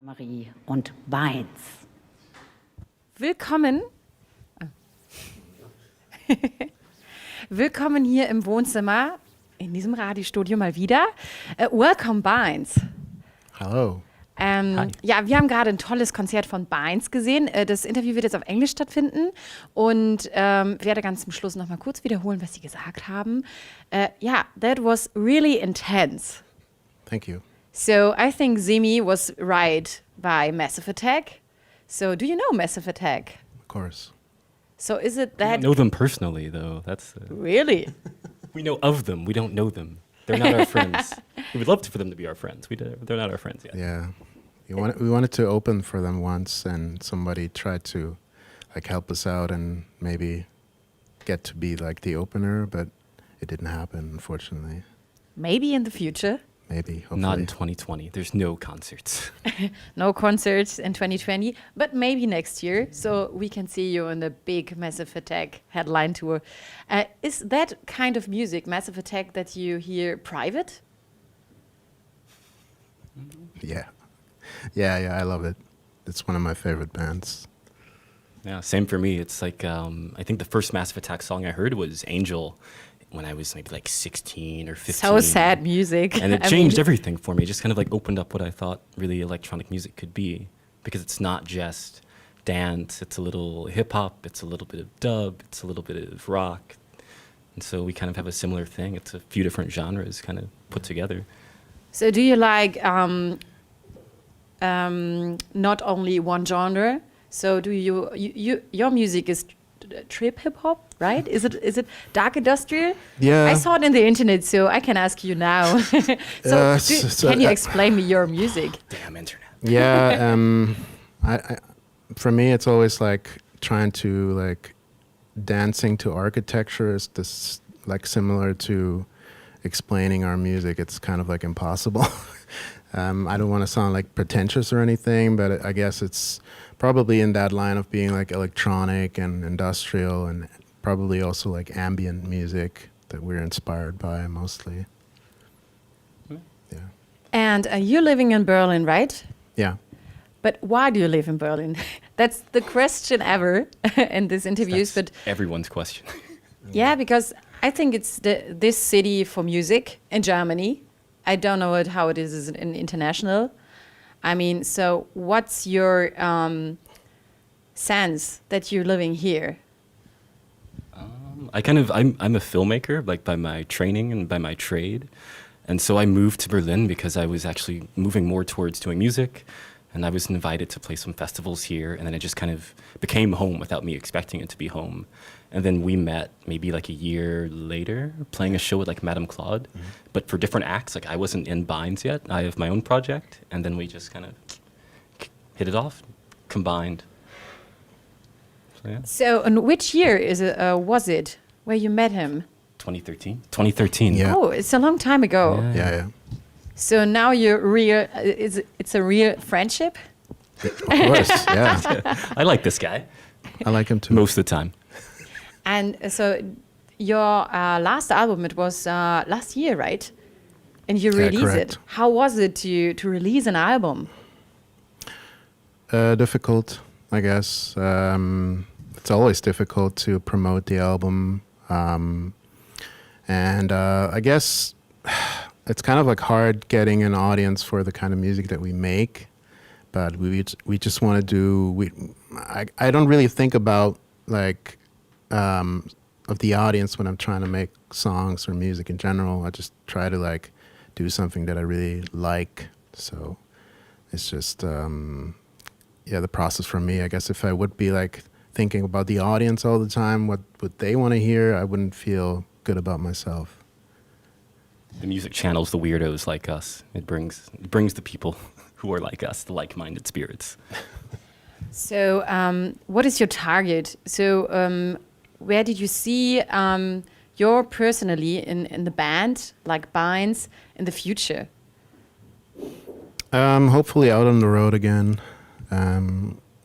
Marie und Biinds. Willkommen. Willkommen hier im Wohnzimmer, in diesem Radiostudio mal wieder. Welcome Biinds. Hallo. Ja, wir haben gerade ein tolles Konzert von Biinds gesehen. Das Interview wird jetzt auf Englisch stattfinden und werde ganz zum Schluss noch mal kurz wiederholen, was Sie gesagt haben. Yeah, that was really intense. Thank you. So I think Zimi was right by Massive Attack. So do you know Massive Attack? Of course. So is it We that don't know them personally, though. That's really? we know of them. We don't know them. They're not our friends. We would love for them to be our friends. They're not our friends yet. Yeah. We wanted to open for them once, and somebody tried to help us out and maybe get to be like the opener, but it didn't happen, unfortunately. Maybe in the future. Maybe, hopefully. Not in 2020. There's no concerts. No concerts in 2020, but maybe next year. So we can see you on the big Massive Attack headline tour. Is that kind of music, Massive Attack, that you hear private? Yeah. Yeah, I love it. It's one of my favorite bands. Yeah, same for me. It's like I think the first Massive Attack song I heard was Angel when I was maybe like 16 or 15. So sad music. And it changed everything for me. It just kind of like opened up what I thought really electronic music could be, because it's not just dance. It's a little hip hop. It's a little bit of dub. It's a little bit of rock. And so we kind of have a similar thing. It's a few different genres kind of put together. So do you like not only one genre? So do you your music is trip hip hop, right? Is it dark industrial? Yeah. I saw it in the internet, so I can ask you now. Can you explain me your music? Damn internet. Yeah, I for me it's always like trying to like dancing to architecture is this like similar to explaining our music. It's kind of like impossible. I don't want to sound like pretentious or anything, but I guess it's probably in that line of being like electronic and industrial, and probably also like ambient music that we're inspired by mostly. Yeah. And you're living in Berlin, right? Yeah. But why do you live in Berlin? That's the question ever in these interviews. That's but everyone's question. yeah, because I think it's this city for music in Germany. I don't know how it is in international. I mean, so what's your sense that you're living here? I'm a filmmaker, like by my training and by my trade. And so I moved to Berlin because I was actually moving more towards doing music. And I was invited to play some festivals here. And then it just kind of became home without me expecting it to be home. And then we met maybe like a year later playing a show with like Madame Claude, but for different acts. Like I wasn't in Biinds yet. I have my own project. And then we just kind of hit it off, combined. So, yeah. So in which year was it where you met him? 2013. 2013. Yeah. Oh, it's a long time ago. Yeah. So now you're real. It's a real friendship. Of course, yeah. I like this guy I like him too. most of the time. And so your last album, it was last year, right? And you Yeah, released correct. it. How was it to release an album? Difficult, I guess. It's always difficult to promote the album. And I guess it's kind of like hard getting an audience for the kind of music that we make. But we just want to do... I don't really think about like... of the audience when I'm trying to make songs or music in general. I just try to like do something that I really like. So it's just the process for me. I guess if I would be like thinking about the audience all the time, what would they want to hear, I wouldn't feel good about myself. The music channels the weirdos like us. It brings the people who are like us, the like-minded spirits. So what is your target? So where did you see your personally in the band, like Biinds, in the future? Hopefully out on the road again.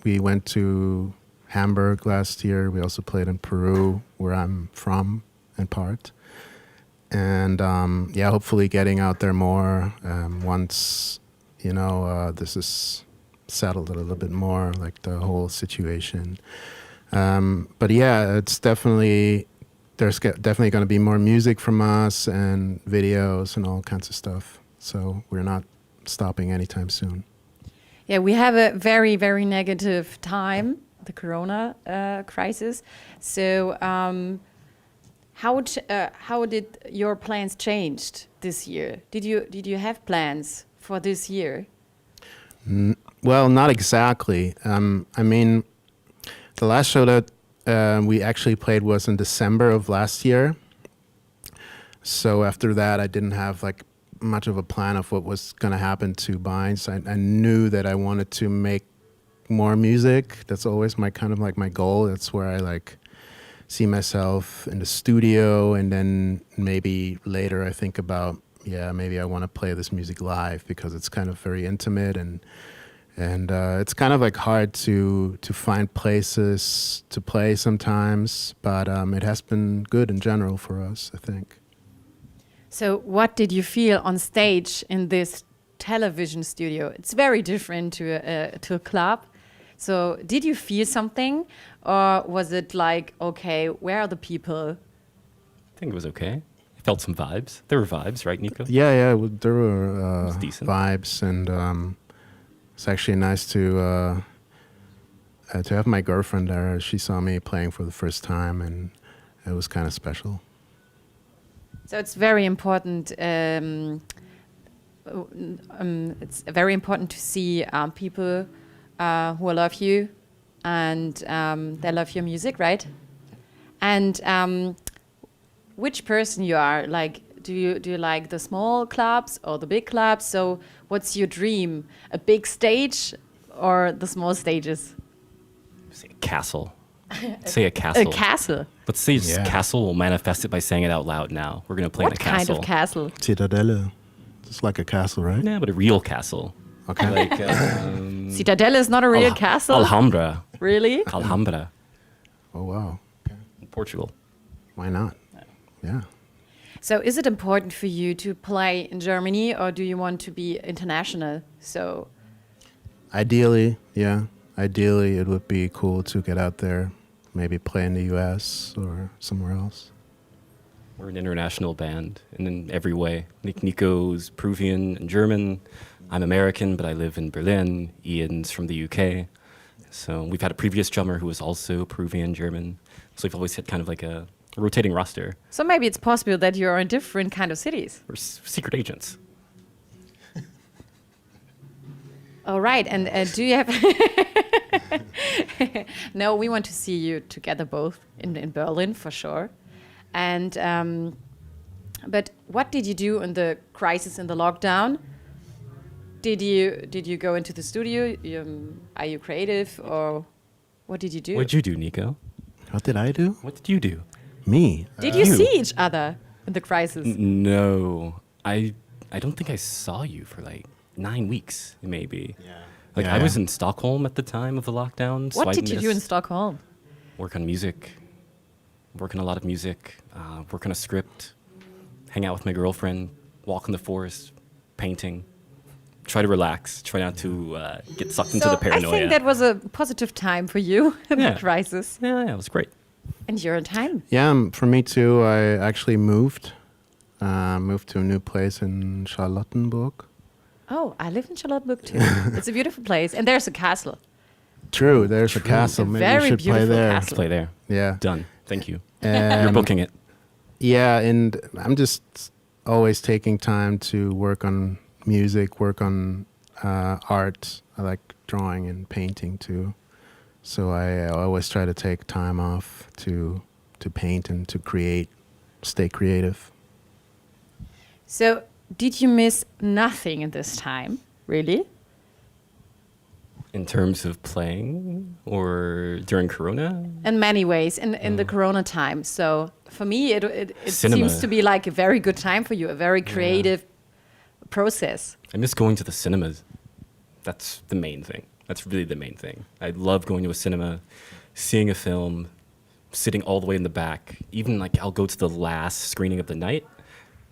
We went to Hamburg last year. We also played in Peru, where I'm from in part. And hopefully getting out there more once, this is settled a little bit more, like the whole situation. But yeah, it's definitely definitely going to be more music from us and videos and all kinds of stuff. So we're not stopping anytime soon. Yeah, we have a very, very negative time, the Corona crisis. So, how did your plans changed this year? Did you have plans for this year? Well, not exactly. I mean, the last show that we actually played was in December of last year. So after that, I didn't have like much of a plan of what was going to happen to Biinds. I knew that I wanted to make more music. That's always my kind of like my goal. That's where I like see myself in the studio, and then maybe later I think about, yeah, maybe I want to play this music live because it's kind of very intimate, and it's kind of like hard to find places to play sometimes, but it has been good in general for us, I think. So, what did you feel on stage in this television studio? It's very different to a club. So, did you feel something, or was it like, okay, where are the people? I think it was okay. I felt some vibes. There were vibes, right, Nico? Yeah, there were was decent. vibes, and it's actually nice to have my girlfriend there. She saw me playing for the first time, and it was kind of special. So it's very important. It's very important to see people who love you, and they love your music, right? And which person you are? Like, do you like the small clubs or the big clubs? So, what's your dream? A big stage or the small stages? Say a castle. Say a castle. A castle. Let's say Yeah. castle. We'll manifest it by saying it out loud now. We're going to play What in a castle. kind of castle? Citadelle. It's like a castle, right? Yeah, but a real castle. Okay. Like Citadelle is not a real castle. Alhambra. Really? Alhambra. Oh, wow. In Portugal. Why not? Yeah. So, is it important for you to play in Germany, or do you want to be international? So, Ideally, yeah. Ideally, it would be cool to get out there, maybe play in the U.S. or somewhere else. We're an international band in every way. Nico's Peruvian and German. I'm American, but I live in Berlin. Ian's from the UK. So we've had a previous drummer who was also Peruvian German. So we've always had kind of like a rotating roster. so maybe it's possible that you're in different kind of cities. We're secret agents. All right, and do you have? No, we want to see you together both in Berlin for sure. And but what did you do in the crisis, in the lockdown? Did you go into the studio? Are you creative, or what did you do? What did you do, Nico? What did I do? What did you do? Me? Did you see each other in the crisis? No, I don't think I saw you for like 9 weeks, maybe. Yeah. Like Yeah, I was yeah. in Stockholm at the time of the lockdown. so What I did you do in missed- Stockholm? Work on music, work on a lot of music, work on a script, hang out with my girlfriend, walk in the forest, painting, try to relax, try not to get sucked into So the paranoia. I think that was a positive time for you in Yeah. the crisis, yeah, it was great. and you're in time. Yeah, for me too. I actually moved to a new place in Charlottenburg. Oh, I live in Charlottenburg too. It's a beautiful place, and there's a castle. True, there's a castle. A Maybe very we should play beautiful there. castle. Let's play there. Yeah. Done. Thank you. You're Um, booking it. Yeah, and I'm just always taking time to work on music, work on art. I like drawing and painting too. So I always try to take time off to paint and to create, stay creative. So, did you miss nothing in this time? Really? In terms of playing or during Corona? In many ways, in the Corona time. So, for me, it Cinema. seems to be like a very good time for you, a very creative process. I miss going to the cinemas. That's the main thing. That's really the main thing. I love going to a cinema, seeing a film, sitting all the way in the back. Even like I'll go to the last screening of the night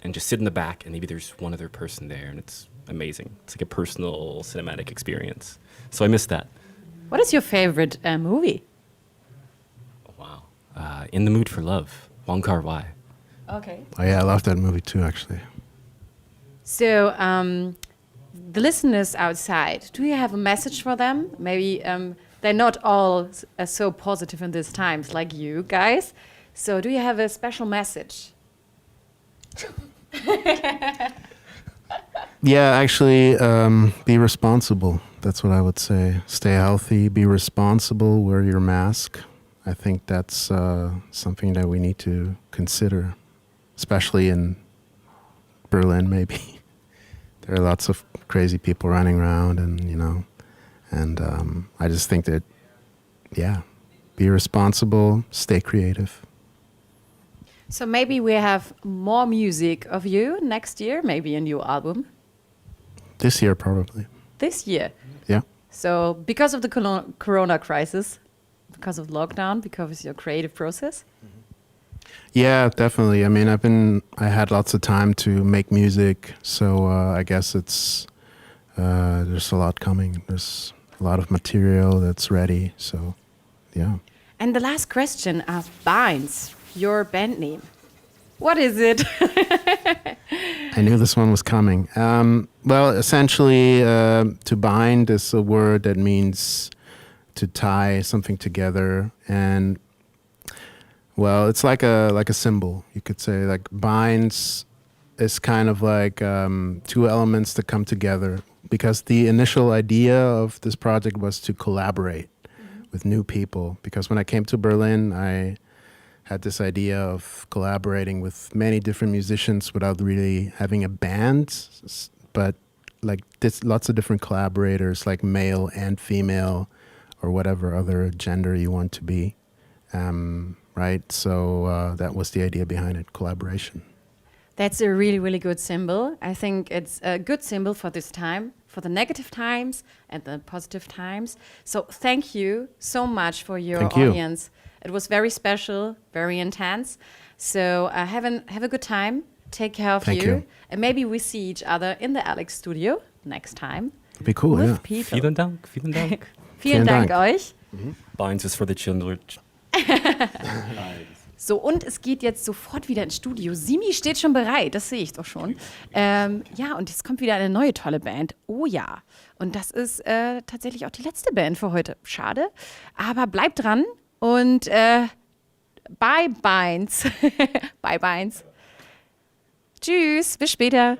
and just sit in the back, and maybe there's one other person there, and it's amazing. It's like a personal cinematic experience. So I miss that. What is your favorite movie? Wow. In the Mood for Love, Wong Kar-wai. Okay. Oh yeah, I love that movie too, actually. So, the listeners outside, do you have a message for them? Maybe they're not all so positive in these times like you guys. So, do you have a special message? Yeah, actually, be responsible. That's what I would say. Stay healthy, be responsible, wear your mask. I think that's something that we need to consider, especially in Berlin, maybe. There are lots of crazy people running around, and I just think that, yeah, be responsible, stay creative. So maybe we have more music of you next year, maybe a new album This year, probably. this year. Yeah. So because of the corona crisis, because of lockdown, because of your creative process? Yeah, definitely. I mean, I had lots of time to make music, so I guess there's a lot coming. There's a lot of material that's ready, so yeah. And the last question of Biinds, your band name. What is it? I knew this one was coming. Well, essentially, to bind is a word that means to tie something together, and well, it's like a symbol. You could say like binds is kind of like two elements that come together, because the initial idea of this project was to collaborate with new people. Because when I came to Berlin, I had this idea of collaborating with many different musicians without really having a band, but like lots of different collaborators, like male and female, or whatever other gender you want to be, right? So that was the idea behind it, collaboration. That's a really, really good symbol. I think it's a good symbol for this time, for the negative times and the positive times. So thank you so much for your Thank you. audience. It was very special, very intense. So have a good time. Take care of Thank you. And maybe we see each other in the Alex studio next time. It'd be cool, with yeah. people. Vielen Dank, vielen Dank. Vielen Vielen Dank Dank. euch. Biinds is for the children. So, und es geht jetzt sofort wieder ins Studio. Simi steht schon bereit, das sehe ich doch schon. Ja, und jetzt kommt wieder eine neue tolle Band. Oh ja. Und das ist tatsächlich auch die letzte Band für heute. Schade. Aber bleibt dran und bye Biinds. Bye Biinds. Tschüss, bis später.